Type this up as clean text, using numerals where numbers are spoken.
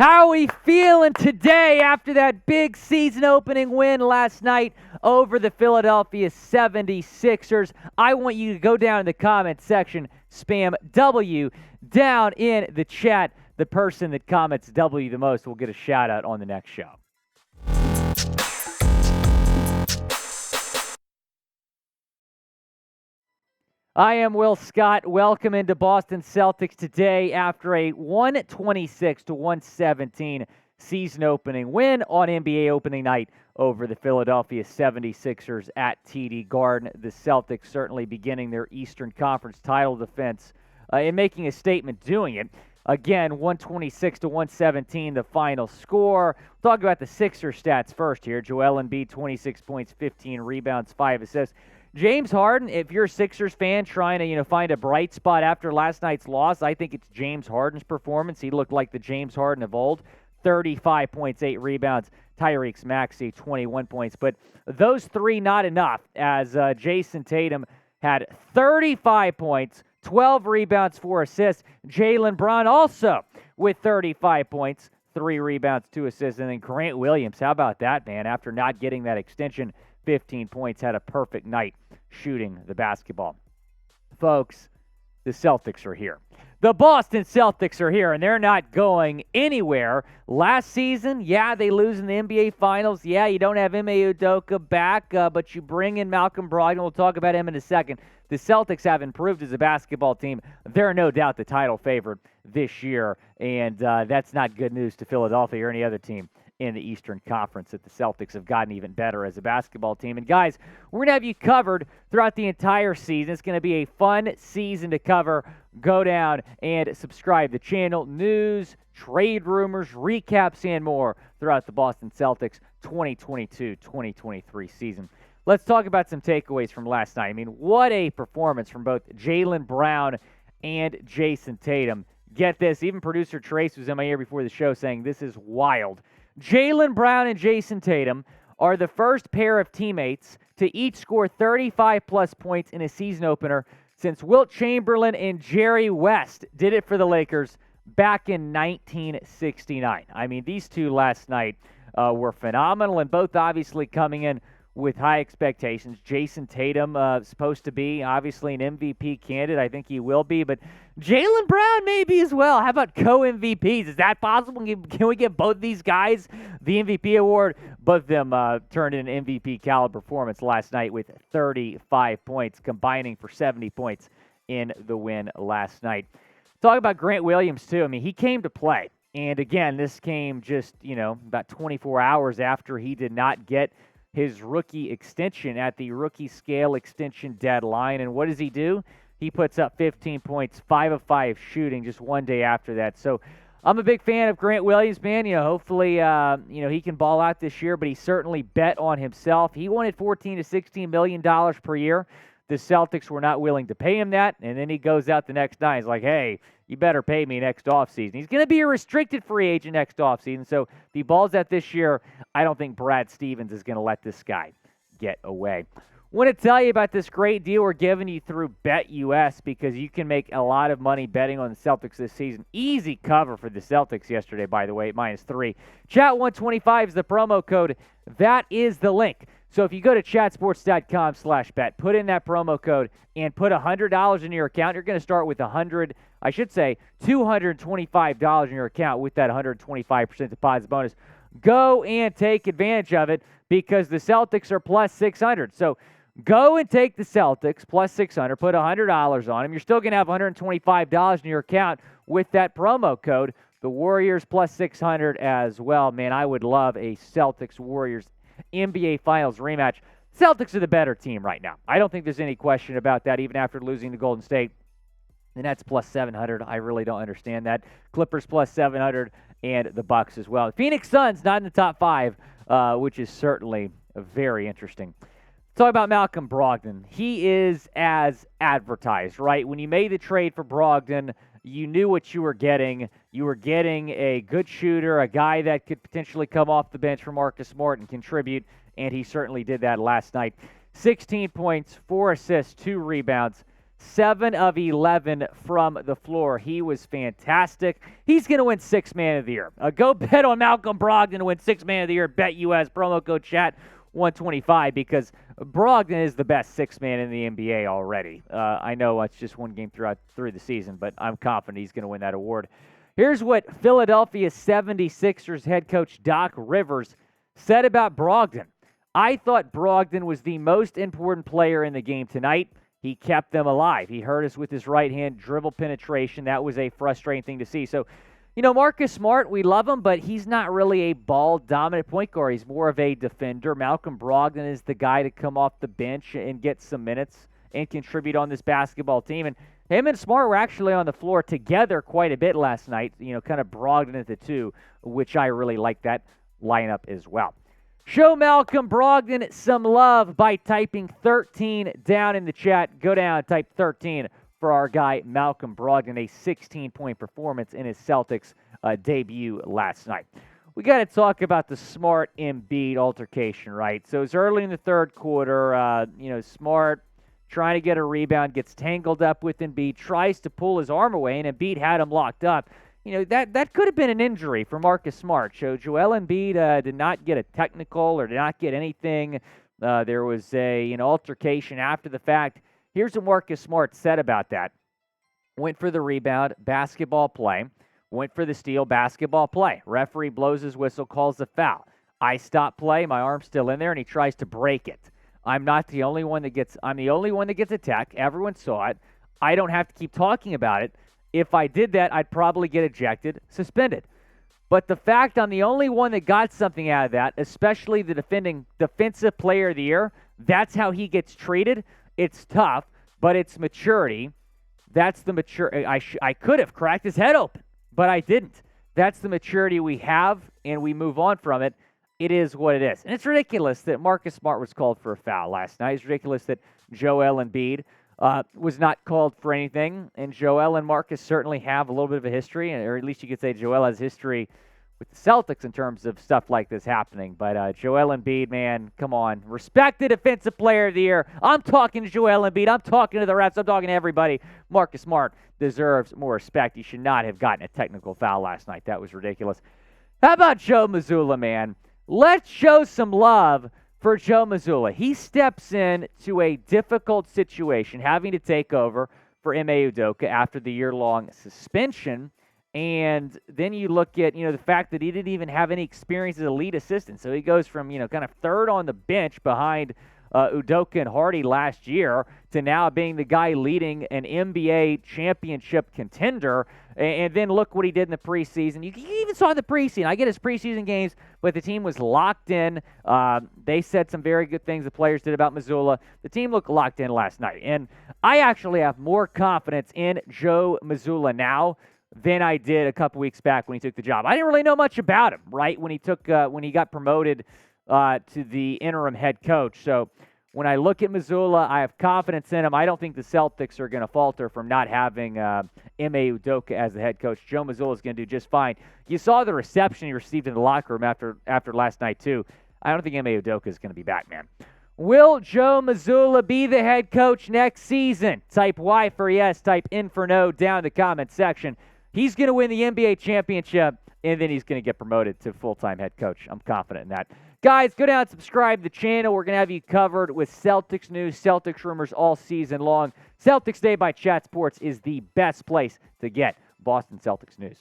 How are we feeling today after that big season opening win last night over the Philadelphia 76ers? I want you to go down in the comment section, spam W down in the chat. The person that comments W the most will get a shout out on the next show. I am Will Scott. Welcome into Boston Celtics today after a 126-117 season opening win on NBA opening night over the Philadelphia 76ers at TD Garden. The Celtics certainly beginning their Eastern Conference title defense and making a statement doing it. Again, 126-117, the final score. We'll talk about the Sixers stats first here. Joel Embiid, 26 points, 15 rebounds, 5 assists. James Harden, if you're a Sixers fan trying to, find a bright spot after last night's loss, I think it's James Harden's performance. He looked like the James Harden of old. 35 points, 8 rebounds. Tyrese Maxey, 21 points. But those three not enough, as Jayson Tatum had 35 points, 12 rebounds, 4 assists. Jaylen Brown also with 35 points, 3 rebounds, 2 assists. And then Grant Williams, how about that, man? After not getting that extension, 15 points, had a perfect night shooting the basketball. Folks, the Celtics are here. The Boston Celtics are here, and they're not going anywhere. Last season, they lose in the NBA Finals. You don't have Ime Udoka back, but you bring in Malcolm Brogdon. We'll talk about him in a second. The Celtics have improved as a basketball team. They're no doubt the title favorite this year, and that's not good news to Philadelphia or any other team in the Eastern Conference, that the Celtics have gotten even better as a basketball team. And guys, we're going to have you covered throughout the entire season. It's going to be a fun season to cover. Go down and subscribe to the channel. News, trade rumors, recaps, and more throughout the Boston Celtics 2022-2023 season. Let's talk about some takeaways from last night. I mean, what a performance from both Jaylen Brown and Jayson Tatum. Get this, even producer Trace was in my ear before the show saying this is wild. Jaylen Brown and Jayson Tatum are the first pair of teammates to each score 35-plus points in a season opener since Wilt Chamberlain and Jerry West did it for the Lakers back in 1969. I mean, these two last night were phenomenal, and both obviously coming in with high expectations. Jayson Tatum supposed to be obviously an MVP candidate. I think he will be, but Jaylen Brown maybe as well. How about co-MVPs? Is that possible? Can we get both these guys the MVP award? Both of them turned in an MVP caliber performance last night with 35 points, combining for 70 points in the win last night. Talk about Grant Williams too. I mean, he came to play. And again, this came just, about 24 hours after he did not get his rookie extension at the rookie scale extension deadline. And what does he do? He puts up 15 points, 5 of 5 shooting just one day after that. So I'm a big fan of Grant Williams, man. Hopefully, he can ball out this year, but he certainly bet on himself. He wanted $14 to $16 million per year. The Celtics were not willing to pay him that, and then he goes out the next night. He's like, hey, you better pay me next offseason. He's going to be a restricted free agent next offseason, so if he balls out this year, I don't think Brad Stevens is going to let this guy get away. Want to tell you about this great deal we're giving you through BetUS because you can make a lot of money betting on the Celtics this season. Easy cover for the Celtics yesterday, by the way, -3. Chat125 is the promo code. That is the link. So if you go to chatsports.com/bet, put in that promo code and put $100 in your account, you're going to start with $225 in your account with that 125% deposit bonus. Go and take advantage of it because the Celtics are plus 600. So go and take the Celtics plus 600, put $100 on them. You're still going to have $125 in your account with that promo code. The Warriors plus 600 as well. Man, I would love a Celtics-Warriors NBA Finals rematch. Celtics are the better team right now. I don't think there's any question about that, even after losing to Golden State. The Nets plus 700. I really don't understand that. Clippers plus 700, and the Bucks as well. Phoenix Suns not in the top 5, which is certainly very interesting. Talk about Malcolm Brogdon. He is as advertised, right? When you made the trade for Brogdon, you knew what you were getting. You were getting a good shooter, a guy that could potentially come off the bench for Marcus Smart and contribute, and he certainly did that last night. 16 points, 4 assists, 2 rebounds, 7 of 11 from the floor. He was fantastic. He's going to win Sixth Man of the Year. Go bet on Malcolm Brogdon to win Sixth Man of the Year. BetUS, promo code chat 125, because Brogdon is the best sixth man in the NBA already. I know it's just one game through the season, but I'm confident he's going to win that award. Here's what Philadelphia 76ers head coach Doc Rivers said about Brogdon. I thought Brogdon was the most important player in the game tonight. He kept them alive. He hurt us with his right hand dribble penetration. That was a frustrating thing to see. So, Marcus Smart, we love him, but he's not really a ball-dominant point guard. He's more of a defender. Malcolm Brogdon is the guy to come off the bench and get some minutes and contribute on this basketball team. And him and Smart were actually on the floor together quite a bit last night, kind of Brogdon at the two, which I really like that lineup as well. Show Malcolm Brogdon some love by typing 13 down in the chat. Go down, type 13 for our guy Malcolm Brogdon, a 16-point performance in his Celtics debut last night. We got to talk about the Smart Embiid altercation, right? So it's early in the third quarter. Smart trying to get a rebound, gets tangled up with Embiid, tries to pull his arm away, and Embiid had him locked up. That could have been an injury for Marcus Smart. So Joel Embiid did not get a technical or did not get anything. There was an altercation after the fact. Here's what Marcus Smart said about that. Went for the rebound, basketball play. Went for the steal, basketball play. Referee blows his whistle, calls the foul. I stop play, my arm's still in there, and he tries to break it. I'm the only one that gets attacked. Everyone saw it. I don't have to keep talking about it. If I did that, I'd probably get ejected, suspended. But the fact I'm the only one that got something out of that, especially the defensive player of the year, that's how he gets treated. It's tough, but it's maturity. That's the maturity. I could have cracked his head open, but I didn't. That's the maturity we have, and we move on from it. It is what it is. And it's ridiculous that Marcus Smart was called for a foul last night. It's ridiculous that Joel Embiid was not called for anything. And Joel and Marcus certainly have a little bit of a history, or at least you could say Joel has history with the Celtics in terms of stuff like this happening. But Joel Embiid, man, come on. Respect the defensive player of the year. I'm talking to Joel Embiid. I'm talking to the refs. I'm talking to everybody. Marcus Smart deserves more respect. He should not have gotten a technical foul last night. That was ridiculous. How about Joe Mazzulla, man? Let's show some love for Joe Mazzulla. He steps in to a difficult situation, having to take over for Ime Udoka after the year-long suspension. And then you look at, the fact that he didn't even have any experience as a lead assistant. So he goes from, kind of third on the bench behind Udoka and Hardy last year to now being the guy leading an NBA championship contender. And then look what he did in the preseason. You even saw the preseason. I get his preseason games, but the team was locked in. They said some very good things the players did about Mazzulla. The team looked locked in last night. And I actually have more confidence in Joe Mazzulla now than I did a couple weeks back when he took the job. I didn't really know much about him, right, when he got promoted to the interim head coach. So when I look at Mazzulla, I have confidence in him. I don't think the Celtics are going to falter from not having Ime Udoka as the head coach. Joe Mazzulla is going to do just fine. You saw the reception he received in the locker room after last night, too. I don't think Ime Udoka is going to be back, man. Will Joe Mazzulla be the head coach next season? Type Y for yes, type N for no down in the comment section. He's going to win the NBA championship, and then he's going to get promoted to full-time head coach. I'm confident in that. Guys, go down and subscribe to the channel. We're going to have you covered with Celtics news, Celtics rumors all season long. Celtics Day by Chat Sports is the best place to get Boston Celtics news.